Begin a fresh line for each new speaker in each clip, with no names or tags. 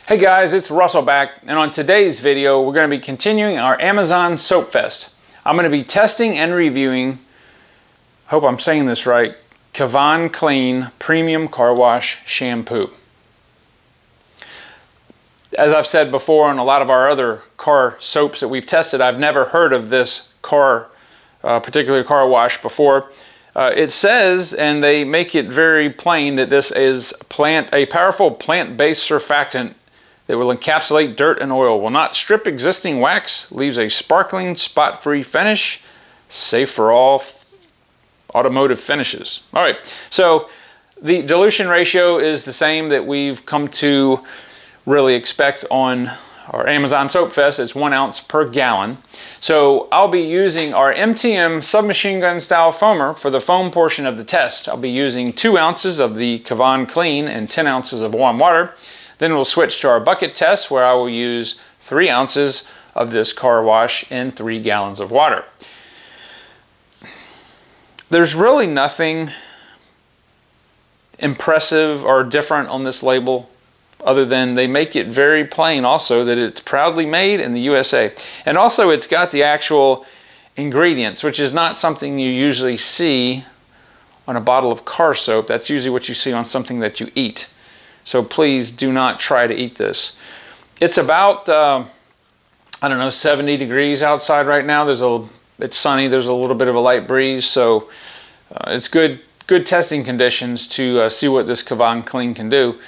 Hey guys, it's Russell back, and on today's video we're going to be continuing our Amazon Soap Fest. I'm going to be testing and reviewing, hope I'm saying this right, Kevian Clean Premium Car Wash Shampoo. As I've said before on a lot of our other car soaps that we've tested, I've never heard of this particular car wash before. It says, and they make it very plain, that this is a powerful plant-based surfactant that will encapsulate dirt and oil, will not strip existing wax, leaves a sparkling, spot-free finish, safe for all automotive finishes. All right, so the dilution ratio is the same that we've come to really expect on our Amazon Soap Fest. It's 1 ounce per gallon. So I'll be using our MTM submachine gun style foamer for the foam portion of the test. I'll be using 2 ounces of the Kevian Clean and 10 ounces of warm water. Then we'll switch to our bucket test, where I will use 3 ounces of this car wash in 3 gallons of water. There's really nothing impressive or different on this label, other than they make it very plain also that it's proudly made in the USA. And also it's got the actual ingredients, which is not something you usually see on a bottle of car soap. That's usually what you see on something that you eat. So please do not try to eat this. It's about, I don't know, 70 degrees outside right now. It's sunny, there's a little bit of a light breeze, so it's good testing conditions to see what this Kevian Clean can do.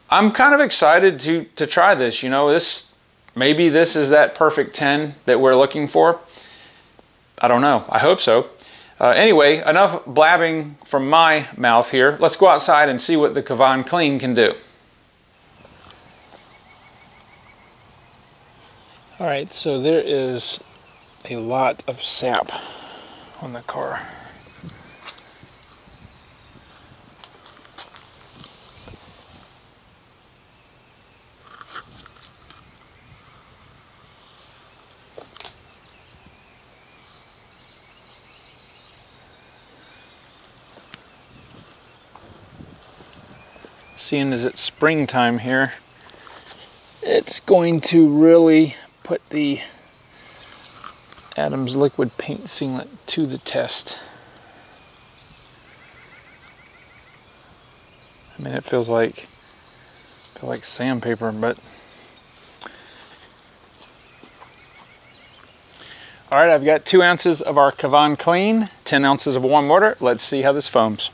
I'm kind of excited to try this. You know, maybe this is that perfect 10 that we're looking for. I don't know, I hope so. Anyway, enough blabbing from my mouth here. Let's go outside and see what the Kevian Clean can do. Alright, so there is a lot of sap on the car. Seeing as it's springtime here, it's going to really put the Adams liquid paint sealant to the test. I mean, it feels like sandpaper, but all right, I've got 2 ounces of our Kevian Clean, 10 ounces of warm water. Let's see how this foams.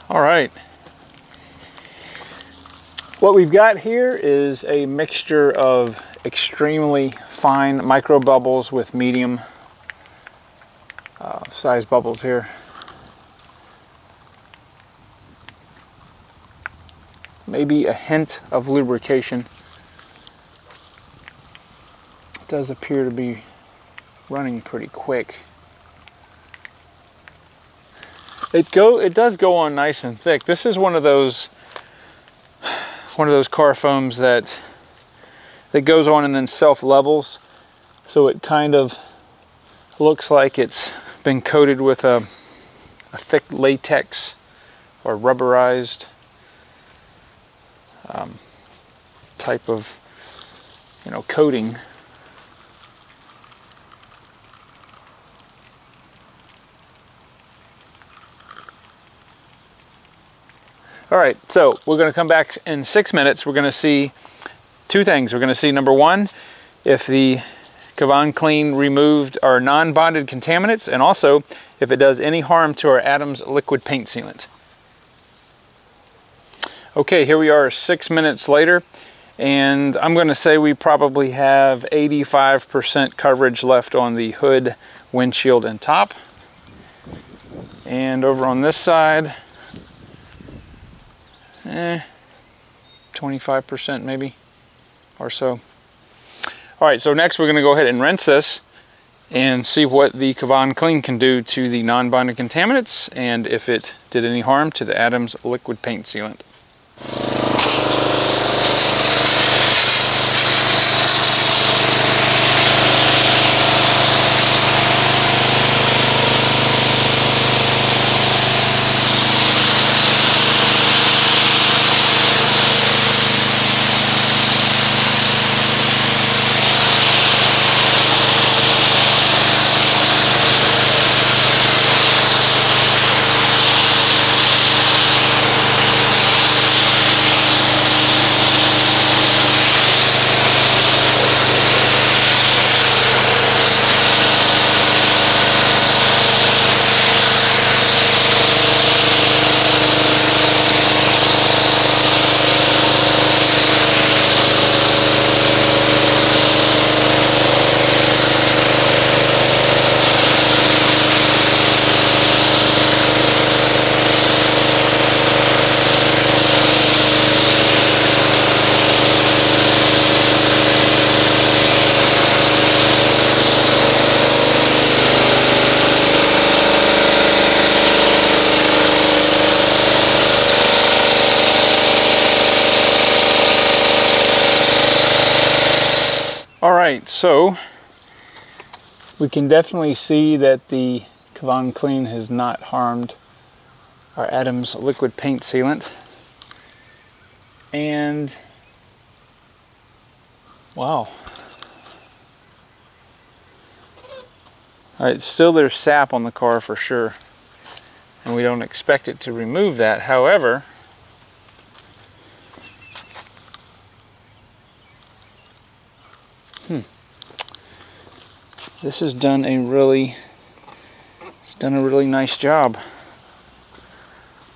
All right, what we've got here is a mixture of extremely fine micro bubbles with medium size bubbles here. Maybe a hint of lubrication. It does appear to be running pretty quick. It does go on nice and thick. This is one of those car foams that goes on and then self-levels, so it kind of looks like it's been coated with a thick latex or rubberized type of coating. All right, so we're going to come back in 6 minutes. We're going to see two things. We're going to see, number one, if the Kevian Clean removed our non-bonded contaminants, and also if it does any harm to our Adams liquid paint sealant. Okay, here we are 6 minutes later, and I'm going to say we probably have 85% coverage left on the hood, windshield, and top. And over on this side, 25% maybe or so. All right, so next we're going to go ahead and rinse this and see what the Kevian Clean can do to the non-bonded contaminants and if it did any harm to the Adams liquid paint sealant. Alright, so we can definitely see that the Kevian Clean has not harmed our Adams liquid paint sealant. And wow. Alright, still there's sap on the car for sure, and we don't expect it to remove that. However, this has done a really nice job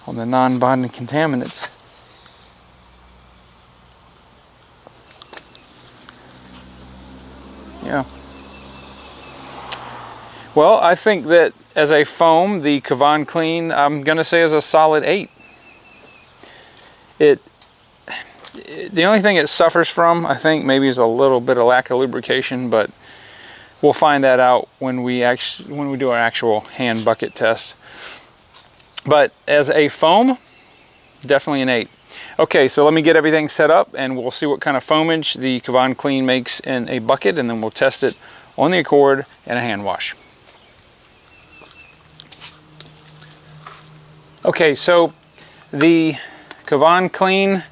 on the non-bonding contaminants. Yeah. Well, I think that as a foam, the Kevian Clean, I'm gonna say, is a solid 8. The only thing it suffers from, I think, maybe is a little bit of lack of lubrication, but we'll find that out when we do our actual hand bucket test. But as a foam, definitely an 8. Okay, so let me get everything set up and we'll see what kind of foamage the Kevian Clean makes in a bucket, and then we'll test it on the Accord and a hand wash. Okay, so the Kevian Clean,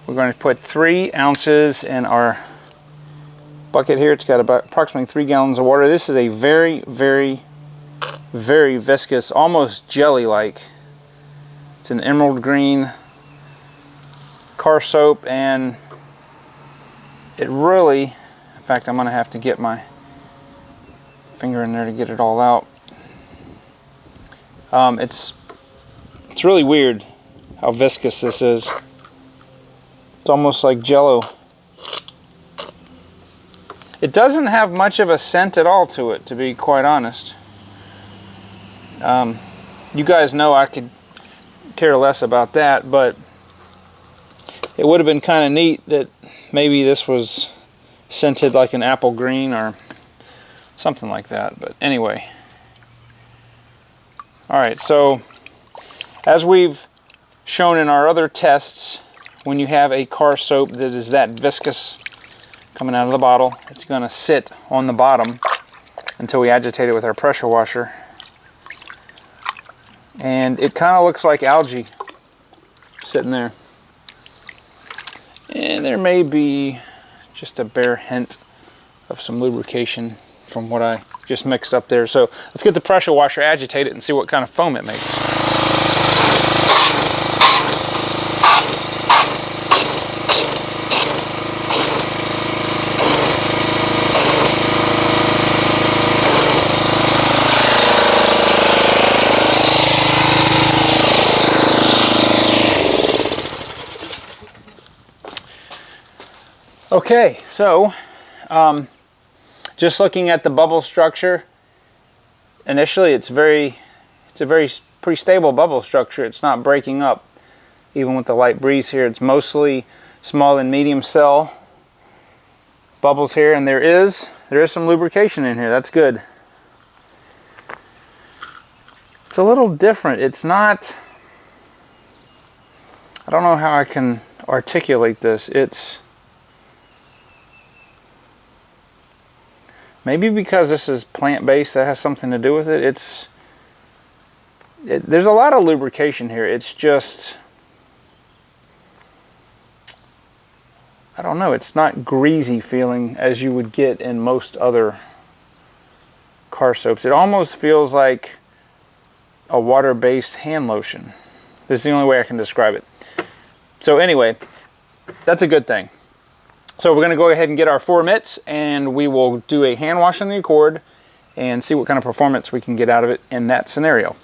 we're going to put 3 ounces in our bucket here. It's got about approximately 3 gallons of water. This is a very, very, very viscous, almost jelly-like. It's an emerald green car soap, and it really, in fact, I'm going to have to get my finger in there to get it all out. It's really weird how viscous this is. It's almost like Jello. It doesn't have much of a scent at all to it, to be quite honest. You guys know I could care less about that, but it would have been kind of neat that maybe this was scented like an apple green or something like that. But anyway. Alright, so as we've shown in our other tests, when you have a car soap that is that viscous coming out of the bottle, it's going to sit on the bottom until we agitate it with our pressure washer. And it kind of looks like algae sitting there. And there may be just a bare hint of some lubrication from what I just mixed up there. So let's get the pressure washer, agitate it, and see what kind of foam it makes. Okay, so just looking at the bubble structure, initially it's a pretty stable bubble structure. It's not breaking up even with the light breeze here. It's mostly small and medium cell bubbles here, and there is some lubrication in here. That's good. It's a little different. It's not, I don't know how I can articulate this. It's maybe because this is plant-based, that has something to do with it. There's a lot of lubrication here. It's just, I don't know, it's not greasy feeling as you would get in most other car soaps. It almost feels like a water-based hand lotion. This is the only way I can describe it. So anyway, that's a good thing. So we're going to go ahead and get our 4 mitts, and we will do a hand wash on the Accord and see what kind of performance we can get out of it in that scenario.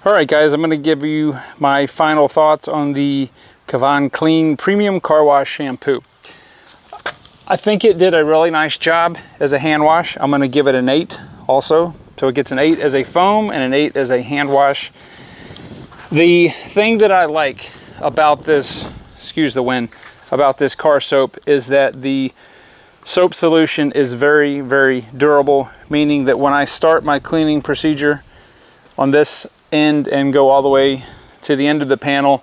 Alright guys, I'm going to give you my final thoughts on the Kevian Clean Premium Car Wash Shampoo. I think it did a really nice job as a hand wash. I'm going to give it an 8 also. So it gets an 8 as a foam and an 8 as a hand wash. The thing that I like about this, excuse the wind, about this car soap is that the soap solution is very, very durable, meaning that when I start my cleaning procedure on this end and go all the way to the end of the panel,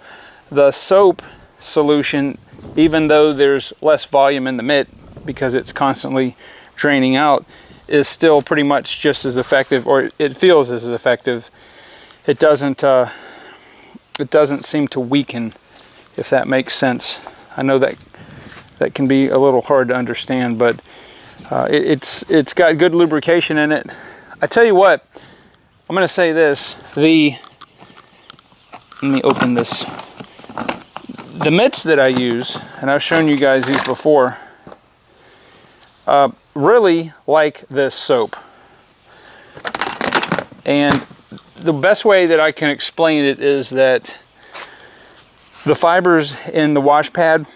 the soap solution, even though there's less volume in the mitt because it's constantly draining out, is still pretty much just as effective, or it feels as effective. It doesn't seem to weaken, if that makes sense. I know that can be a little hard to understand, but it's got good lubrication in it. I tell you what, I'm going to say this, let me open this. The mitts that I use, and I've shown you guys these before, really like this soap. And the best way that I can explain it is that the fibers in the wash pad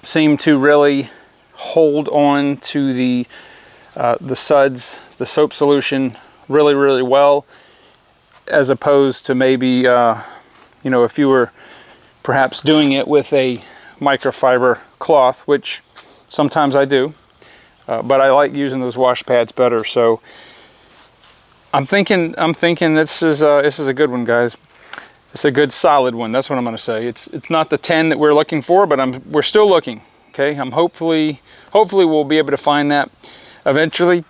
seem to really hold on to the suds, the soap solution, really, really well, as opposed to maybe, you know, if you were perhaps doing it with a microfiber cloth, which sometimes I do, but I like using those wash pads better. So I'm thinking this is a good one, guys. It's a good solid one. That's what I'm going to say. It's not the 10 that we're looking for, but we're still looking. Okay, hopefully we'll be able to find that eventually.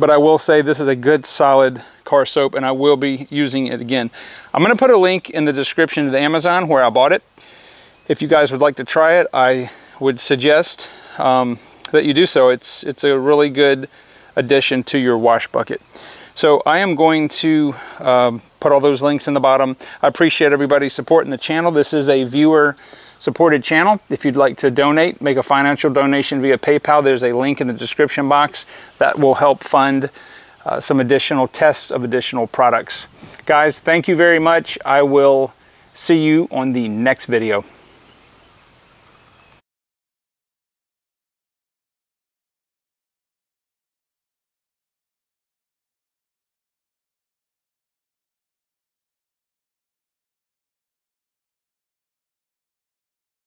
But I will say this is a good solid car soap, and I will be using it again. I'm going to put a link in the description to the Amazon where I bought it. If you guys would like to try it, I would suggest that you do so. It's a really good addition to your wash bucket. So I am going to put all those links in the bottom. I appreciate everybody supporting the channel. This is a viewer supported channel. If you'd like to donate, make a financial donation via PayPal, there's a link in the description box that will help fund some additional tests of additional products. Guys, thank you very much. I will see you on the next video.